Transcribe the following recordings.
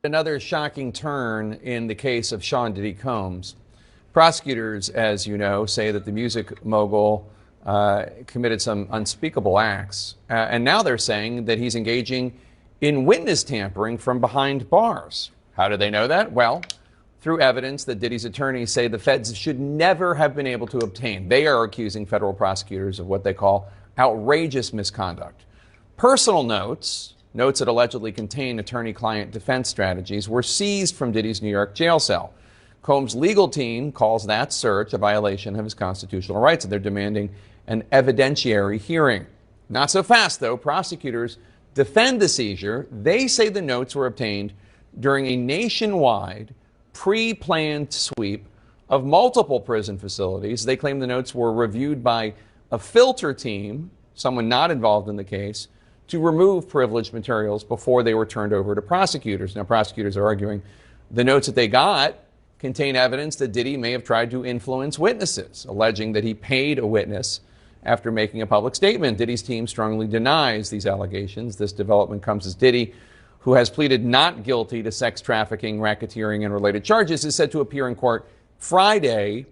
Another shocking turn in the case of Sean Diddy Combs. Prosecutors, as you know, say that the music mogul committed some unspeakable acts. And now they're saying that he's engaging in witness tampering from behind bars. How do they know that? Well, through evidence that Diddy's attorneys say the feds should never have been able to obtain. They are accusing federal prosecutors of what they call outrageous misconduct. Personal notes that allegedly contain attorney-client defense strategies were seized from Diddy's New York jail cell. Combs' legal team calls that search a violation of his constitutional rights, and they're demanding an evidentiary hearing. Not so fast, though. Prosecutors defend the seizure. They say the notes were obtained during a nationwide, pre-planned sweep of multiple prison facilities. They claim the notes were reviewed by a filter team, someone not involved in the case, to remove privileged materials before they were turned over to prosecutors. Now, prosecutors are arguing the notes that they got contain evidence that Diddy may have tried to influence witnesses, alleging that he paid a witness after making a public statement. Diddy's team strongly denies these allegations. This development comes as Diddy, who has pleaded not guilty to sex trafficking, racketeering, and related charges, is set to appear in court Friday.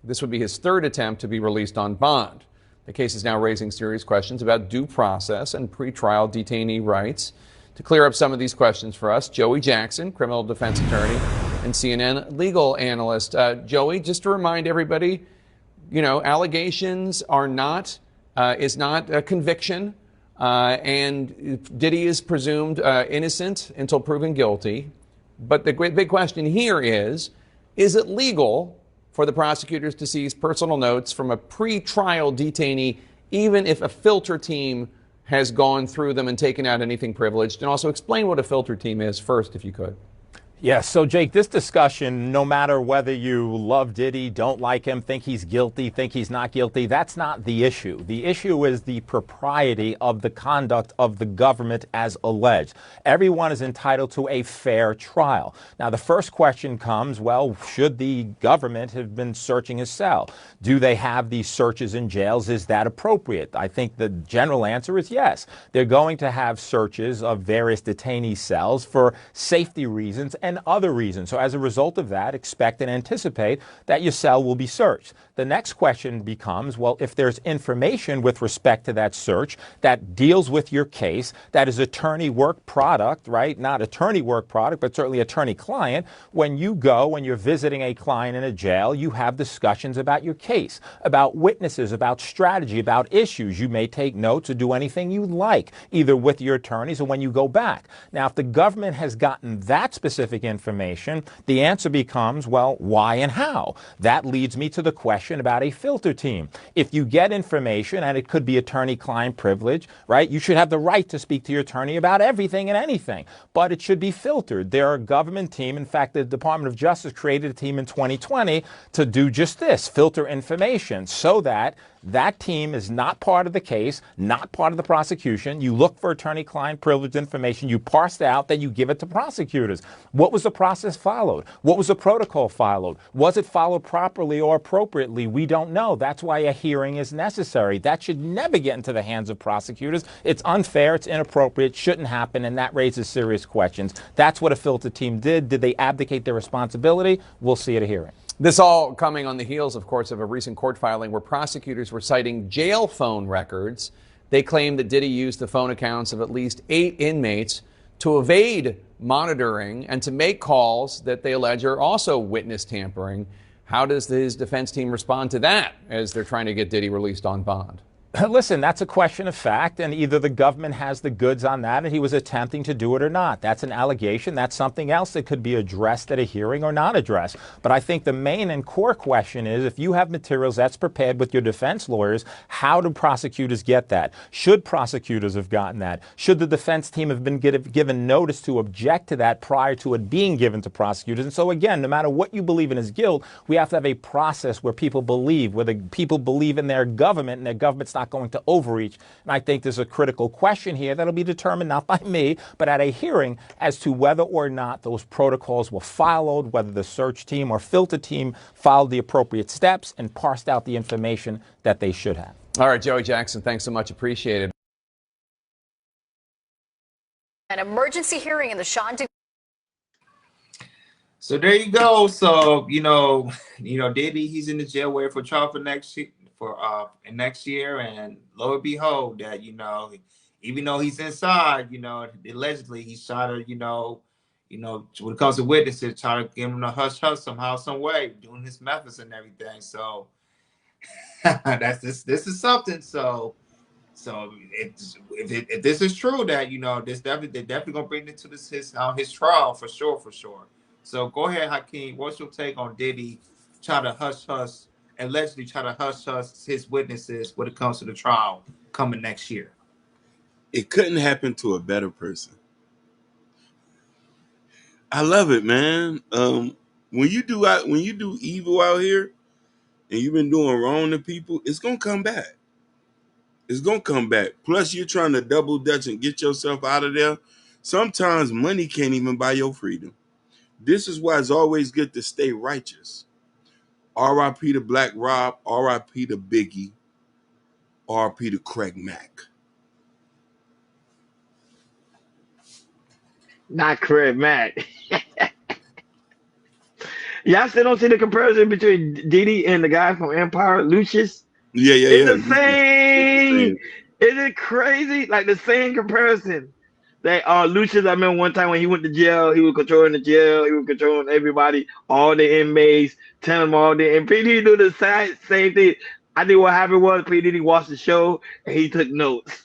This would be his third attempt to be released on bond. The case is now raising serious questions about due process and pretrial detainee rights. To clear up some of these questions for us, Joey Jackson, criminal defense attorney and CNN legal analyst. Joey, just to remind everybody, allegations are is not a conviction, and Diddy is presumed innocent until proven guilty. But the big question here is it legal for the prosecutors to seize personal notes from a pre-trial detainee, even if a filter team has gone through them and taken out anything privileged? And also explain what a filter team is first, if you could. Yeah, so Jake, this discussion, no matter whether you love Diddy, don't like him, think he's guilty, think he's not guilty, that's not the issue. The issue is the propriety of the conduct of the government as alleged. Everyone is entitled to a fair trial. Now, the first question comes, well, should the government have been searching his cell? Do they have these searches in jails? Is that appropriate? I think the general answer is yes. They're going to have searches of various detainee cells for safety reasons and other reasons. So as a result of that, expect and anticipate that your cell will be searched. The next question becomes, well, if there's information with respect to that search that deals with your case, that is attorney work product, right? Not attorney work product, but certainly attorney client. When you're visiting a client in a jail, you have discussions about your case, about witnesses, about strategy, about issues. You may take notes or do anything you like, either with your attorneys or when you go back. Now, if the government has gotten that specific information, the answer becomes, well, why and how? That leads me to the question about a filter team. If you get information, and it could be attorney-client privilege, right? You should have the right to speak to your attorney about everything and anything, but it should be filtered. There are a government team. In fact, the Department of Justice created a team in 2020 to do just this, filter information, so that that team is not part of the case, not part of the prosecution. You look for attorney-client privilege information, you parse it out, then you give it to prosecutors. What was the process followed? What was the protocol followed? Was it followed properly or appropriately? We don't know. That's why a hearing is necessary. That should never get into the hands of prosecutors. It's unfair, it's inappropriate, shouldn't happen, and that raises serious questions. That's what a filter team did. Did they abdicate their responsibility? We'll see at a hearing. This all coming on the heels, of course, of a recent court filing where prosecutors were citing jail phone records. They claim that Diddy used the phone accounts of at least 8 inmates to evade monitoring and to make calls that they allege are also witness tampering. How does his defense team respond to that as they're trying to get Diddy released on bond? Listen, that's a question of fact, and either the government has the goods on that and he was attempting to do it or not. That's an allegation. That's something else that could be addressed at a hearing or not addressed. But I think the main and core question is, if you have materials that's prepared with your defense lawyers, how do prosecutors get that? Should prosecutors have gotten that? Should the defense team have been given notice to object to that prior to it being given to prosecutors? And so again, no matter what you believe in as guilt, we have to have a process where people believe in their government, and their government's not going to overreach. And I think there's a critical question here that'll be determined not by me, but at a hearing as to whether or not those protocols were followed, whether the search team or filter team followed the appropriate steps and parsed out the information that they should have. All right, Joey Jackson, thanks so much. Appreciate it. An emergency hearing in the Sean So there you go. So Diddy, he's in the jail waiting for trial for next year, and lo and behold, that even though he's inside, allegedly he shot her, when it comes to witnesses, try to get him to hush hush somehow, some way, doing his methods and everything. So that's this is something. So if this is true, that this definitely they're definitely gonna bring it to his trial for sure, for sure. So go ahead, Hakeem. What's your take on Diddy try to hush hush, allegedly try to hush hush his witnesses when it comes to the trial coming next year? It couldn't happen to a better person. I love it, man. When you do evil out here and you've been doing wrong to people, it's gonna come back. It's gonna come back. Plus, you're trying to double dutch and get yourself out of there. Sometimes money can't even buy your freedom. This is why it's always good to stay righteous. R.I.P. to Black Rob, R.I.P. to Biggie, R.I.P. to Craig Mack. Not Craig Matt. Y'all still don't see the comparison between Diddy and the guy from Empire, Lucius? Yeah, yeah, It's yeah. the It's the same. same. Is it crazy? Like the same comparison. That Lucius, I remember one time when he went to jail, he was controlling the jail, he was controlling everybody, all the inmates, telling them all the. And P. Diddy do the same thing. I think what happened was P. Diddy watched the show and he took notes,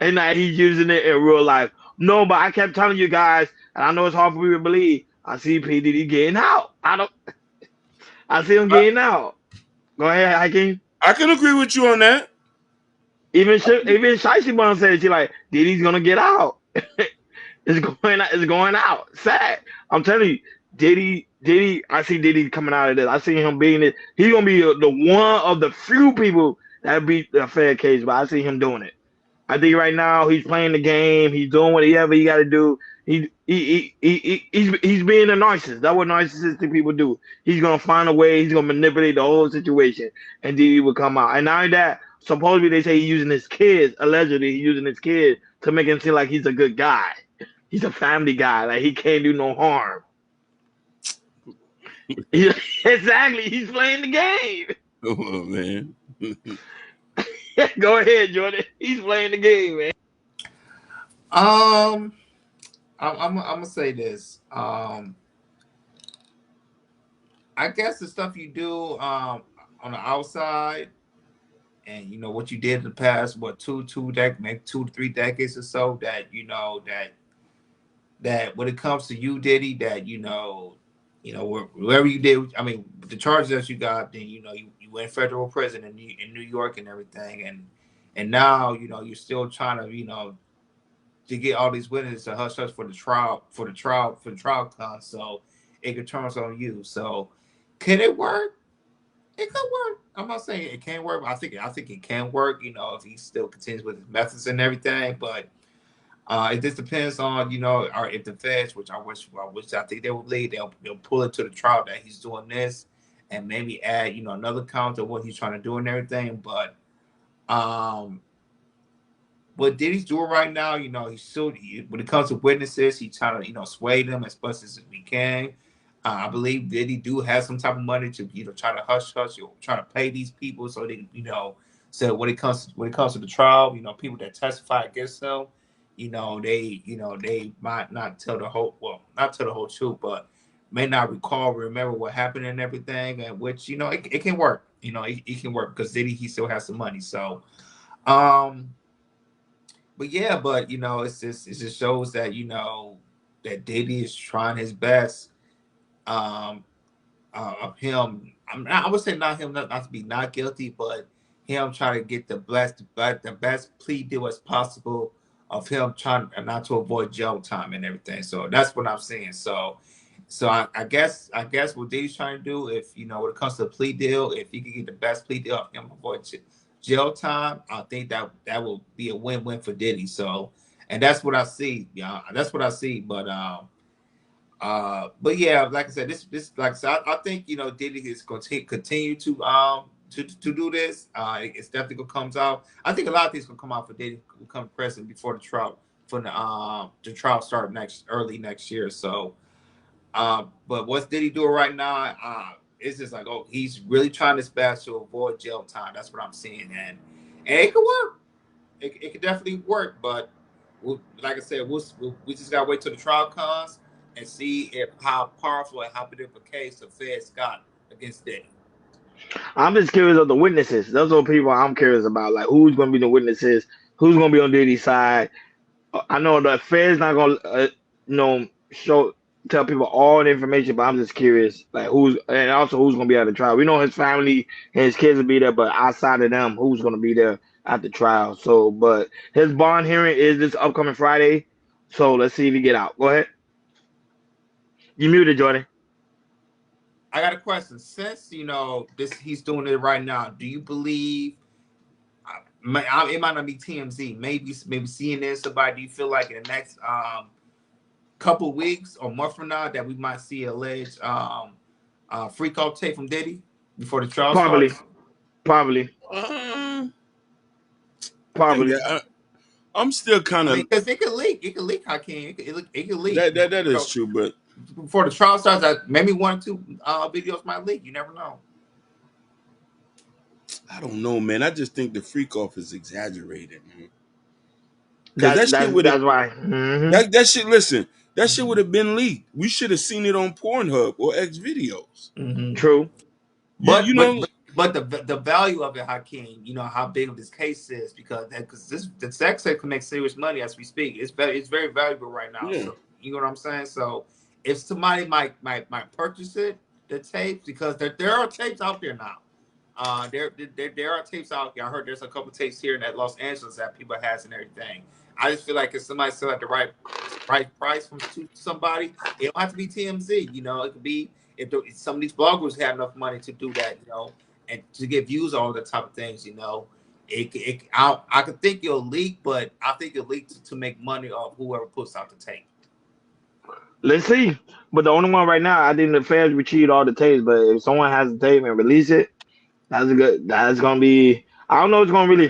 and now he's using it in real life. No, but I kept telling you guys, and I know it's hard for me to believe. I see P. Diddy getting out. I see him getting out. Go ahead, Hakeem. I can agree with you on that. Even Shicey Bun said she like Diddy's gonna get out. It's going out. Sad. I'm telling you, Diddy. I see Diddy coming out of this. I see him being it. He's gonna be the one of the few people that beat the fair case. But I see him doing it. I think right now he's playing the game. He's doing whatever he got to do. He's being a narcissist. That's what narcissistic people do. He's gonna find a way. He's gonna manipulate the whole situation, and then he will come out. And not only that, supposedly they say he's using his kids. Allegedly, he's using his kids to make him seem like he's a good guy. He's a family guy. Like he can't do no harm. Exactly. He's playing the game. Oh man. Go ahead, Jordan. He's playing the game, man. Um, I'm gonna say this. I guess the stuff you do on the outside, and what you did in the past, what maybe 2 to 3 decades or so, that when it comes to you, Diddy, that wherever you did, I mean, the charges that you got, then you went federal prison in New York and everything, and now you're still trying to get all these witnesses to hush hush for the trial con, so it could turn on you. So can it work? It could work. I'm not saying it can't work, but I think it can work. If he still continues with his methods and everything, but it just depends on or if the feds, which I think they will lead, they'll pull it to the trial that he's doing this, and maybe add another count of what he's trying to do and everything. But um, what Diddy's doing right now, he's still when it comes to witnesses, he's trying to sway them as much as we can. I believe Diddy do have some type of money to try to hush hush, try to pay these people so they so when it comes to the trial, people that testify against him, they might not tell the whole, well, not tell the whole truth, but may not remember what happened and everything, and which it can work. It can work because Diddy, he still has some money. So um but yeah, but it just shows that that Diddy is trying his best. Um, of him, I would say not him, not to be not guilty, but him trying to get the best plea deal as possible. Of him trying not to avoid jail time and everything. So that's what I'm saying. So I guess what Diddy's trying to do, if when it comes to the plea deal, if he can get the best plea deal of him avoid jail time, I think that will be a win-win for Diddy. So, and that's what I see. Yeah, that's what I see. But yeah, like I said, this like I said, I think Diddy is going to continue to do this. It's definitely gonna comes out. I think a lot of things gonna come out for Diddy will come present before the trial, for the trial start early next year. So But what's Diddy doing right now? It's just like, oh, he's really trying his best to avoid jail time. That's what I'm seeing, and it could work. It could definitely work, but like I said, we just gotta wait till the trial comes and see if how powerful and how big of a case the feds got against Diddy. I'm just curious of the witnesses. Those are the people I'm curious about. Like, who's going to be the witnesses? Who's going to be on Diddy's side? I know the Fed's not going to, show tell people all the information, but I'm just curious, like who's and also who's going to be at the trial. We know his family and his kids will be there, but outside of them, who's going to be there at the trial? So, but his bond hearing is this upcoming Friday. So let's see if he get out. Go ahead. You muted, Jordan. I got a question. Since this, he's doing it right now. Do you believe? It might not be TMZ. Maybe CNN. Somebody. Do you feel like in the next couple weeks or month from now that we might see alleged freak off tape from Diddy before the trial Probably, starts? probably, I think probably. that I'm still kind I of mean, because it could leak. It could leak. Hakeem. It could leak that is true, but before the trial starts. Maybe 1 or 2 videos might leak. You never know. I don't know, man. I just think the freak off is exaggerated, man. Because that shit would have That's why. that shit. Listen, that shit would have been leaked. We should have seen it on Pornhub or X videos. Mm-hmm. True. You know. But the value of it, Hakeem, you know how big of this case is because the sex tape can make serious money as we speak. It's very valuable right now. Yeah. So you know what I'm saying. So if somebody might purchase the tapes because there are tapes out there now. There are tapes out there. I heard there's a couple tapes here in that Los Angeles that people has and everything. I just feel like if somebody sell at the right price to somebody, it don't have to be TMZ. You know, it could be if some of these bloggers have enough money to do that. You know, and to get views on all the type of things. You know, I could think it'll leak, but I think it'll leak to make money off whoever puts out the tape. Let's see. But the only one right now, I think the fans retrieved all the tapes. But if someone has the tape and release it, that's gonna be. I don't know. If it's gonna really